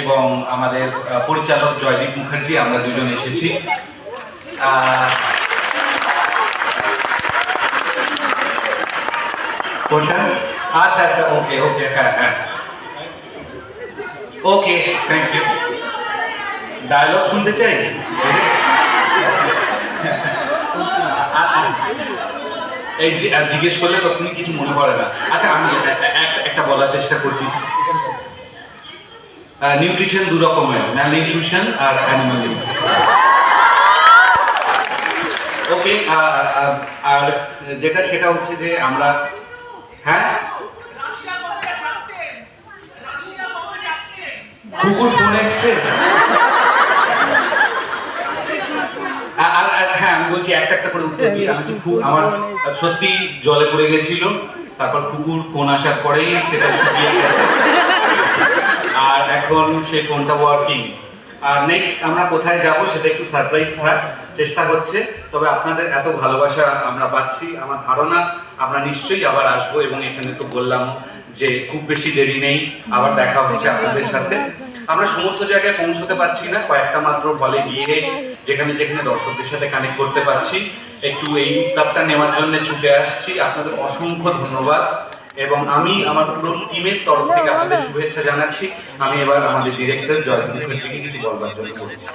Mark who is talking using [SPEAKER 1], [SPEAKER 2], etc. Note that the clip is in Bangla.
[SPEAKER 1] এবং আমাদের পরিচালক জয়দীপ মুখার্জি, আমরা দুজন এসেছি। কোনটা? আচ্ছা আচ্ছা, ওকে ওকে, হ্যাঁ হ্যাঁ, ওকে, থ্যাংক ইউ। ডায়লগ শুনতে চাই? এই জিজ্ঞেস করলে তখনই কিছু মনে পড়ে না। আচ্ছা, আমি একটা বলার চেষ্টা করছি। নিউট্রিশন দু রকমের, ম্যাল নিউট্রিশন আর অ্যানিমাল নিউট্রিশন। ওকে, আর যেটা সেটা হচ্ছে যে আমরা, হ্যাঁ, কুকুর ফোন এসছে। হ্যাঁ, আমি বলছি একটা একটা করে উত্তর দিই। আমি আমার সত্যি জলে পড়ে গেছিল, তারপর কুকুর ফোন আসার পরেই সেটা শুকিয়ে গেছে, আর এখন সেই ফোনটা ওয়ার্কিং। আর নেক্সট আমরা কোথায় যাব সেটা একটু সারপ্রাইজ থাক, চেষ্টা হচ্ছে। তবে আপনাদের এত ভালোবাসা আমরা পাচ্ছি, আমার ধারণা আমরা নিশ্চয়ই আবার আসবো। এবং এখানে তো বললাম যে খুব বেশি দেরি নেই, আবার দেখা হচ্ছে আপনাদের সাথে। আমরা সমস্ত জায়গায় পৌঁছতে পারছি না, কয়েকটা মাত্র হলে গিয়ে যেখানে যেখানে দর্শকদের সাথে কানেক্ট করতে পারছি, একটু এই উত্তাপটা নেওয়ার জন্য ছুটে আসছি। আপনাদের অসংখ্য ধন্যবাদ, এবং আমি আমার পুরো টিমের তরফ থেকে আপনাদের শুভেচ্ছা জানাচ্ছি। আমি এবার আমাদের ডিরেক্টর জয়দীপ মুখার্জিকে কিছু বলবার জন্য বলছি।